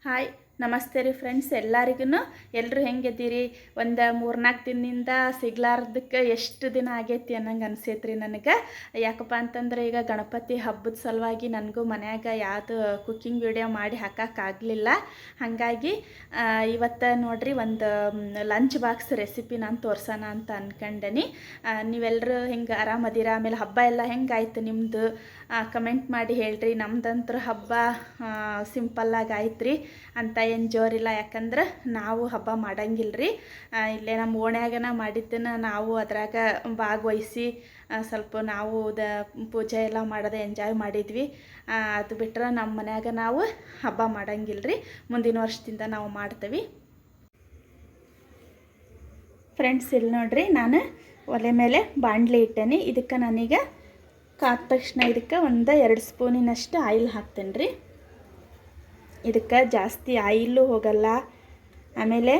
Hi ನಮಸ್ತೆ ರೀ friends, ಎಲ್ಲರೂ ಹೆಂಗಿದ್ದೀರಿ? ಒಂದು 3-4 ದಿನದಿಂದ ಸಿಗ್ಲಾರ್ದಕ್ಕೆ ಎಷ್ಟು ದಿನ ಆಗೈತಿ ಅನ್ನಂಗೆ ಅನಿಸೈತ್ರಿ ನನಗೆ. ಯಾಕಪ್ಪ ಅಂತಂದ್ರೆ ಈಗ ಗಣಪತಿ ಹಬ್ಬದ ಸಲುವಾಗಿ ನನಗೂ ಮನ್ಯಾಗ ಯಾವುದು ಕುಕ್ಕಿಂಗ್ ವಿಡಿಯೋ ಮಾಡಿ ಹಾಕೋಕ್ಕಾಗಲಿಲ್ಲ. ಹಾಗಾಗಿ ಇವತ್ತು ನೋಡ್ರಿ ಒಂದು ಲಂಚ್ ಬಾಕ್ಸ್ ರೆಸಿಪಿ ನಾನು ತೋರ್ಸೋಣ ಅಂತ ಅಂದ್ಕೊಂಡೇನಿ. ನೀವೆಲ್ಲರೂ ಹೆಂಗೆ ಆರಾಮದಿರಾ? ಆಮೇಲೆ ಹಬ್ಬ ಎಲ್ಲ ಹೆಂಗಾಯ್ತು ನಿಮ್ಮದು ಕಮೆಂಟ್ ಮಾಡಿ ಹೇಳ್ರಿ. ನಮ್ದಂತೂ ಹಬ್ಬ ಸಿಂಪಲ್ಲಾಗಿ ಆಯ್ತು ರೀ, ಅಂತ ಏನು ಜೋರಿಲ್ಲ. ಯಾಕಂದ್ರೆ ನಾವು ಹಬ್ಬ ಮಾಡಂಗಿಲ್ರಿ, ಇಲ್ಲೇ ನಮ್ಮ ಓಣ್ಯಾಗನ ಮಾಡಿದ್ದನ್ನು ನಾವು ಅದ್ರಾಗ ಭಾಗವಹಿಸಿ ಸ್ವಲ್ಪ ನಾವು ಪೂಜೆ ಎಲ್ಲ ಮಾಡೋದು ಎಂಜಾಯ್ ಮಾಡಿದ್ವಿ. ಅದು ಬಿಟ್ಟರೆ ನಮ್ಮ ಮನ್ಯಾಗ ನಾವು ಹಬ್ಬ ಮಾಡಂಗಿಲ್ರಿ, ಮುಂದಿನ ವರ್ಷದಿಂದ ನಾವು ಮಾಡ್ತೀವಿ. ಫ್ರೆಂಡ್ಸ್, ಇಲ್ಲಿ ನೋಡ್ರಿ, ನಾನು ಒಲೆ ಮೇಲೆ ಬಾಣಲೆ ಇಟ್ಟೇನಿ. ಇದಕ್ಕೆ ನಾನೀಗ ಕಾದ ತಕ್ಷಣ ಇದಕ್ಕೆ 1-2 ಸ್ಪೂನಿನಷ್ಟು ಆಯಿಲ್ ಹಾಕ್ತೇನೆ ರೀ. ಇದಕ್ಕೆ ಜಾಸ್ತಿ ಆಯಿಲ್ಲು ಹೋಗಲ್ಲ. ಆಮೇಲೆ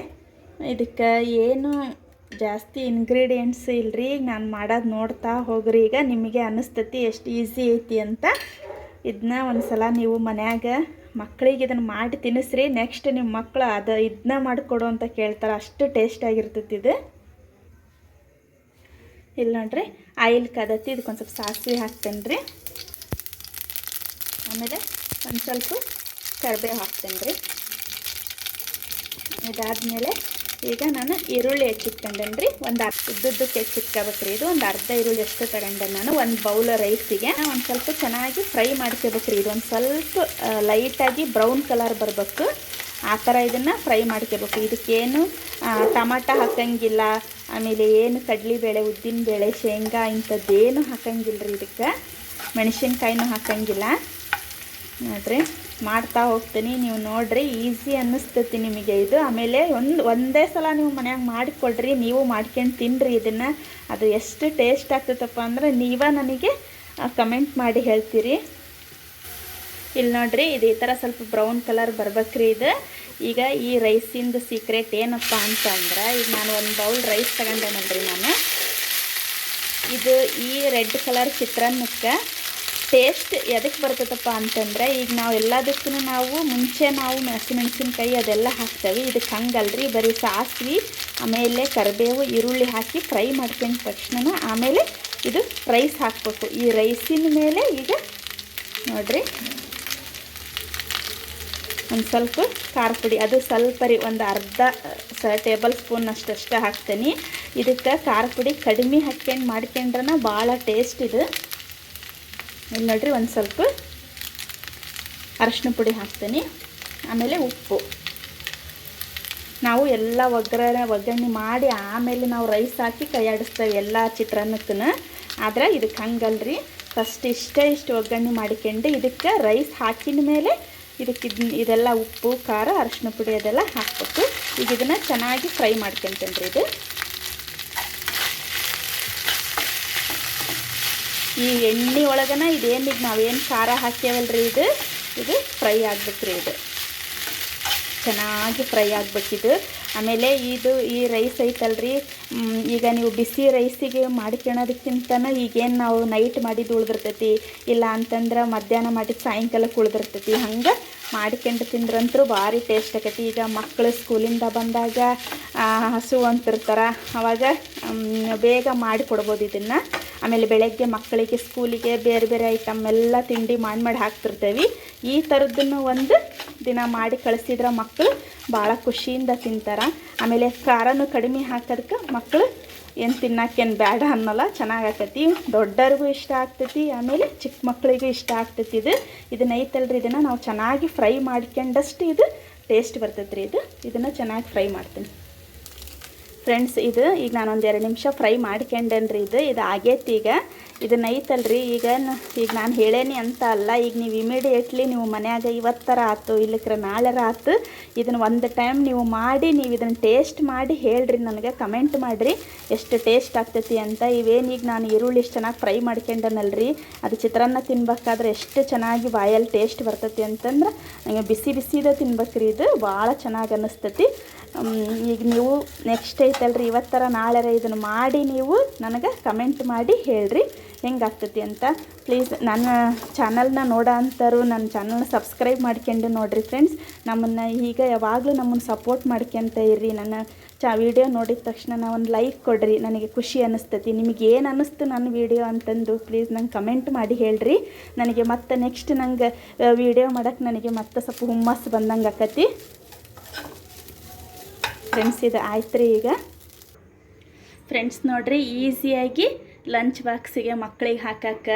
ಇದಕ್ಕೆ ಏನು ಜಾಸ್ತಿ ಇಂಗ್ರೀಡಿಯೆಂಟ್ಸ್ ಇಲ್ಲರಿ. ನಾನು ಮಾಡೋದು ನೋಡ್ತಾ ಹೋಗ್ರಿ. ಈಗ ನಿಮಗೆ ಅನ್ನಿಸ್ತತಿ ಎಷ್ಟು ಈಸಿ ಐತಿ ಅಂತ. ಇದನ್ನ ಒಂದು ಸಲ ನೀವು ಮನ್ಯಾಗ ಮಕ್ಕಳಿಗೆ ಇದನ್ನು ಮಾಡಿ ತಿನ್ನಿಸ್ರಿ. ನೆಕ್ಸ್ಟ್ ನಿಮ್ಮ ಮಕ್ಕಳು ಇದನ್ನ ಮಾಡಿಕೊಡು ಅಂತ ಕೇಳ್ತಾರೆ, ಅಷ್ಟು ಟೇಸ್ಟಾಗಿರ್ತೈತಿ ಇದು. ಇಲ್ಲಿ ನೋಡ್ರಿ, ಆಯಿಲ್ ಕದತಿ. ಇದಕ್ಕೊಂದು ಸ್ವಲ್ಪ ಸಾಸಿವೆ ಹಾಕ್ತೇನೆ ರೀ. ಆಮೇಲೆ ಒಂದು ಸ್ವಲ್ಪ ಕರಿಬೇವು ಹಾಕ್ತೇನೆ ರೀ. ಇದಾದಮೇಲೆ ಈಗ ನಾನು ಈರುಳ್ಳಿ ಹೆಚ್ಚಿಟ್ಕೊಂಡೇನೆ ರೀ. ಉದ್ದುದ್ದಕ್ಕೆ ಹೆಚ್ಚಿಟ್ಕೋಬೇಕ್ರಿ. ಇದು ಒಂದು ಅರ್ಧ ಈರುಳ್ಳಿ ಎಷ್ಟು ತಗೊಂಡೆ ನಾನು. ಒಂದು ಬೌಲ್ ರೈಸಿಗೆ ಒಂದು ಸ್ವಲ್ಪ ಚೆನ್ನಾಗಿ ಫ್ರೈ ಮಾಡ್ಕೋಬೇಕ್ರಿ. ಇದು ಒಂದು ಸ್ವಲ್ಪ ಲೈಟಾಗಿ ಬ್ರೌನ್ ಕಲರ್ ಬರಬೇಕು, ಆ ಥರ ಇದನ್ನು ಫ್ರೈ ಮಾಡ್ಕೋಬೇಕು. ಇದಕ್ಕೇನು ಟಮಾಟ ಹಾಕಂಗಿಲ್ಲ, ಆಮೇಲೆ ಏನು ಕಡಲೆಬೇಳೆ, ಉದ್ದಿನಬೇಳೆ, ಶೇಂಗಾ ಇಂಥದ್ದೇನು ಹಾಕಂಗಿಲ್ಲ ರೀ. ಇದಕ್ಕೆ ಮೆಣಸಿನ್ಕಾಯಿನೂ ಹಾಕಂಗಿಲ್ಲ. ನೋಡ್ರಿ, ಮಾಡ್ತಾ ಹೋಗ್ತೀನಿ, ನೀವು ನೋಡ್ರಿ. ಈಸಿ ಅನ್ನಿಸ್ತೈತಿ ನಿಮಗೆ ಇದು. ಆಮೇಲೆ ಒಂದೇ ಸಲ ನೀವು ಮನ್ಯಾಗ ಮಾಡಿಕೊಡ್ರಿ, ನೀವು ಮಾಡ್ಕೊಂಡು ತಿನ್ನಿರಿ ಇದನ್ನು. ಅದು ಎಷ್ಟು ಟೇಸ್ಟ್ ಆಗ್ತೈತಪ್ಪ ಅಂದ್ರೆ ನೀವೇ ನನಗೆ ಕಮೆಂಟ್ ಮಾಡಿ ಹೇಳ್ತೀರಿ. ಇಲ್ಲಿ ನೋಡ್ರಿ, ಇದು ಈ ಥರ ಸ್ವಲ್ಪ ಬ್ರೌನ್ ಕಲರ್ ಬರ್ಬೇಕ್ರಿ ಇದು. ಈಗ ಈ ರೈಸಿಂದು ಸೀಕ್ರೆಟ್ ಏನಪ್ಪ ಅಂತಂದ್ರೆ, ಈಗ ನಾನು ಒಂದು ಬೌಲ್ ರೈಸ್ ತಗೊಂಡೇನಲ್ರಿ ನಾನು. ಇದು ಈ ರೆಡ್ ಕಲರ್ ಚಿತ್ರಾನ್ನಕ್ಕೆ ಟೇಸ್ಟ್ ಎದಕ್ಕೆ ಬರ್ತದಪ್ಪ ಅಂತಂದರೆ, ಈಗ ನಾವು ಎಲ್ಲದಕ್ಕೂ ಮುಂಚೆ ನಾವು ಹಸಿಮೆಣಸಿನ್ಕಾಯಿ ಅದೆಲ್ಲ ಹಾಕ್ತೇವೆ. ಇದಕ್ಕೆ ಹಂಗಲ್ರಿ, ಬರೀ ಸಾಸಿವೆ ಆಮೇಲೆ ಕರಿಬೇವು ಈರುಳ್ಳಿ ಹಾಕಿ ಫ್ರೈ ಮಾಡ್ಕೊಂಡ ತಕ್ಷಣ ಆಮೇಲೆ ಇದು ರೈಸ್ ಹಾಕಬೇಕು. ಈ ರೈಸಿನ ಮೇಲೆ ಈಗ ನೋಡ್ರಿ ಒಂದು ಸ್ವಲ್ಪ ಖಾರ ಪುಡಿ, ಅದು ಸ್ವಲ್ಪ ರೀ, ಒಂದು ಅರ್ಧ ಟೇಬಲ್ ಸ್ಪೂನ್ ಅಷ್ಟೇ ಹಾಕ್ತೀನಿ. ಇದಕ್ಕೆ ಖಾರ ಪುಡಿ ಕಡಿಮೆ ಹಾಕ್ಕೊಂಡು ಮಾಡ್ಕೊಂಡ್ರೆ ಭಾಳ ಟೇಸ್ಟ್ ಇದು. ಇಲ್ಲಿ ನೋಡ್ರಿ, ಒಂದು ಸ್ವಲ್ಪ ಅರಶಿನ ಪುಡಿ ಹಾಕ್ತೀನಿ. ಆಮೇಲೆ ಉಪ್ಪು. ನಾವು ಎಲ್ಲ ಒಗ್ಗರಣೆ ಮಾಡಿ ಆಮೇಲೆ ನಾವು ರೈಸ್ ಹಾಕಿ ಕೈಯಾಡಿಸ್ತೇವೆ ಎಲ್ಲ ಚಿತ್ರಾನ್ನಕ್ಕೂ. ಆದರೆ ಇದಕ್ಕೆ ಹಂಗಲ್ರಿ, ಫಸ್ಟ್ ಇಷ್ಟು ಒಗ್ಗರಣೆ ಮಾಡಿಕೊಂಡು ಇದಕ್ಕೆ ರೈಸ್ ಹಾಕಿದ ಮೇಲೆ ಇದಕ್ಕೆ ಇದೆಲ್ಲ ಉಪ್ಪು, ಖಾರ, ಅರಶಿನ ಪುಡಿ ಅದೆಲ್ಲ ಹಾಕ್ಬೇಕು. ಈಗ ಇದನ್ನು ಚೆನ್ನಾಗಿ ಫ್ರೈ ಮಾಡ್ಕೊತೇನೆ ರೀ. ಇದು ಈ ಎಣ್ಣೆ ಒಳಗನ ಇದೇನು ಈಗ ನಾವೇನು ಖಾರ ಹಾಕ್ತೇವಲ್ರಿ, ಇದು ಫ್ರೈ ಆಗ್ಬೇಕ್ರಿ. ಇದು ಚೆನ್ನಾಗಿ ಫ್ರೈ ಆಗ್ಬೇಕಿದು. ಆಮೇಲೆ ಈ ರೈಸ್ ಐತಲ್ರಿ, ಈಗ ನೀವು ಬಿಸಿ ರೈಸಿಗೆ ಮಾಡ್ಕೊಳೋದಕ್ಕಿಂತನೂ ಈಗೇನು ನಾವು ನೈಟ್ ಮಾಡಿದ್ದು ಉಳಿದಿರ್ತೈತಿ, ಇಲ್ಲ ಅಂತಂದ್ರೆ ಮಧ್ಯಾಹ್ನ ಮಾಡಿದ್ದು ಸಾಯಂಕಾಲಕ್ಕೆ ಉಳಿದಿರ್ತೈತಿ, ಹಂಗೆ ಮಾಡ್ಕೊಂಡು ತಿಂದ್ರಂತೂ ಭಾರಿ ಟೇಸ್ಟ್ ಆಕೈತಿ. ಈಗ ಮಕ್ಕಳು ಸ್ಕೂಲಿಂದ ಬಂದಾಗ ಹಸು ಅಂತಿರ್ತಾರೆ, ಆವಾಗ ಬೇಗ ಮಾಡಿಕೊಡ್ಬೋದು ಇದನ್ನು. ಆಮೇಲೆ ಬೆಳಗ್ಗೆ ಮಕ್ಕಳಿಗೆ ಸ್ಕೂಲಿಗೆ ಬೇರೆ ಬೇರೆ ಐಟಮ್ ಎಲ್ಲ ತಿಂಡಿ ಮಾಡಿ ಹಾಕ್ತಿರ್ತೇವೆ. ಈ ಥರದ್ದನ್ನು ಒಂದು ದಿನ ಮಾಡಿ ಕಳಿಸಿದ್ರೆ ಮಕ್ಕಳು ಭಾಳ ಖುಷಿಯಿಂದ ತಿಂತಾರೆ. ಆಮೇಲೆ ಖಾರನೂ ಕಡಿಮೆ ಹಾಕೋದಕ್ಕೆ ಮಕ್ಕಳು ಏನು ತಿನ್ನೋಕ್ಕೇನು ಬೇಡ ಅನ್ನೋಲ್ಲ, ಚೆನ್ನಾಗಿ ಆಕೈತಿ. ದೊಡ್ಡರಿಗೂ ಇಷ್ಟ ಆಗ್ತೈತಿ, ಆಮೇಲೆ ಚಿಕ್ಕ ಮಕ್ಕಳಿಗೂ ಇಷ್ಟ ಆಗ್ತೈತಿ. ಇದನ್ನ ಐತಲ್ರಿ, ಇದನ್ನು ನಾವು ಚೆನ್ನಾಗಿ ಫ್ರೈ ಮಾಡ್ಕೊಂಡಷ್ಟು ಇದು ಟೇಸ್ಟ್ ಬರ್ತೈತೆ ರೀ. ಇದನ್ನು ಚೆನ್ನಾಗಿ ಫ್ರೈ ಮಾಡ್ತೀನಿ ಫ್ರೆಂಡ್ಸ್. ಇದು ಈಗ ನಾನೊಂದು 2 ನಿಮಿಷ ಫ್ರೈ ಮಾಡ್ಕೊಂಡೇನ್ರಿ. ಇದು ಆಗೈತಿ. ಈಗ ಇದನ್ನ ಐತಲ್ರಿ, ಈಗ ನಾನು ಹೇಳೇನಿ ಅಂತ ಅಲ್ಲ. ಈಗ ನೀವು ಇಮಿಡಿಯೇಟ್ಲಿ ನೀವು ಮನ್ಯಾಗ ಇವತ್ತರ ಆಯ್ತು, ಇಲ್ಲಕ್ರೆ ನಾಳೆರ ಆಯ್ತು, ಇದನ್ನು ಒಂದು ಟೈಮ್ ನೀವು ಮಾಡಿ ನೀವು ಇದನ್ನು ಟೇಸ್ಟ್ ಮಾಡಿ ಹೇಳ್ರಿ, ನನಗೆ ಕಮೆಂಟ್ ಮಾಡಿರಿ ಎಷ್ಟು ಟೇಸ್ಟ್ ಆಗ್ತೈತಿ ಅಂತ. ಇವೇನು ಈಗ ನಾನು ಈರುಳ್ಳಿ ಇಷ್ಟು ಚೆನ್ನಾಗಿ ಫ್ರೈ ಮಾಡ್ಕೊಂಡನಲ್ರಿ, ಅದು ಚಿತ್ರಾನ್ನ ತಿನ್ಬೇಕಾದ್ರೆ ಎಷ್ಟು ಚೆನ್ನಾಗಿ ಬಾಯಲ್ಲಿ ಟೇಸ್ಟ್ ಬರ್ತೈತಿ ಅಂತಂದ್ರೆ ನನಗೆ ಬಿಸಿದ ತಿನ್ಬೇಕ್ರಿ. ಇದು ಭಾಳ ಚೆನ್ನಾಗಿ ಅನ್ನಿಸ್ತೈತಿ. ಈಗ ನೀವು ನೆಕ್ಸ್ಟ್ ಐತಲ್ರಿ, ಇವತ್ತರ ನಾಳೆರ ಇದನ್ನು ಮಾಡಿ ನೀವು ನನಗೆ ಕಮೆಂಟ್ ಮಾಡಿ ಹೇಳ್ರಿ. ಹೆಂಗಾಗ್ತೈತಿ ಅಂತ. ಪ್ಲೀಸ್ ನನ್ನ ಚಾನಲ್ನ ನೋಡೋ ಅಂಥವ್ರು ನನ್ನ ಚಾನಲ್ನ ಸಬ್ಸ್ಕ್ರೈಬ್ ಮಾಡ್ಕೊಂಡು ನೋಡಿರಿ ಫ್ರೆಂಡ್ಸ್. ನಮ್ಮನ್ನು ಈಗ ಯಾವಾಗಲೂ ನಮ್ಮನ್ನು ಸಪೋರ್ಟ್ ಮಾಡ್ಕೊಂತ ಇರ್ರಿ. ನನ್ನ ವಿಡಿಯೋ ನೋಡಿದ ತಕ್ಷಣ ಒಂದು ಲೈಕ್ ಕೊಡ್ರಿ, ನನಗೆ ಖುಷಿ ಅನ್ನಿಸ್ತೈತಿ. ನಿಮಗೆ ಏನು ಅನ್ನಿಸ್ತು ನನ್ನ ವಿಡಿಯೋ ಅಂತಂದು ಪ್ಲೀಸ್ ನಂಗೆ ಕಮೆಂಟ್ ಮಾಡಿ ಹೇಳ್ರಿ. ನನಗೆ ಮತ್ತೆ ನೆಕ್ಸ್ಟ್ ನಂಗೆ ವಿಡಿಯೋ ಮಾಡೋಕ್ಕೆ ನನಗೆ ಮತ್ತೆ ಸ್ವಲ್ಪ ಹುಮ್ಮಸ್ಸು ಬಂದಂಗೆ ಆಕತಿ ಫ್ರೆಂಡ್ಸ್. ಇದು ಆಯ್ತು ರೀ. ಈಗ ಫ್ರೆಂಡ್ಸ್ ನೋಡಿರಿ, ಈಸಿಯಾಗಿ ಲಂಚ್ ಬಾಕ್ಸಿಗೆ ಮಕ್ಕಳಿಗೆ ಹಾಕಕ್ಕೆ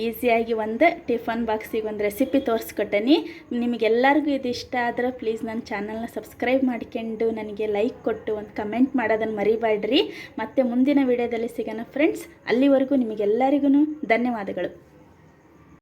ಈಸಿಯಾಗಿ ಒಂದು ಟಿಫನ್ ಬಾಕ್ಸಿಗೆ ಒಂದು ರೆಸಿಪಿ ತೋರಿಸ್ಕೊಟ್ಟೇನಿ. ನಿಮಗೆಲ್ಲರಿಗೂ ಇದು ಇಷ್ಟ ಆದ್ರೆ ಪ್ಲೀಸ್ ನನ್ನ ಚಾನಲ್ನ ಸಬ್ಸ್ಕ್ರೈಬ್ ಮಾಡ್ಕೊಂಡು ನನಗೆ ಲೈಕ್ ಕೊಟ್ಟು ಒಂದು ಕಮೆಂಟ್ ಮಾಡೋದನ್ನು ಮರಿಬೇಡ್ರಿ. ಮತ್ತು ಮುಂದಿನ ವಿಡಿಯೋದಲ್ಲಿ ಸಿಗೋಣ ಫ್ರೆಂಡ್ಸ್. ಅಲ್ಲಿವರೆಗೂ ನಿಮಗೆಲ್ಲರಿಗೂ ಧನ್ಯವಾದಗಳು.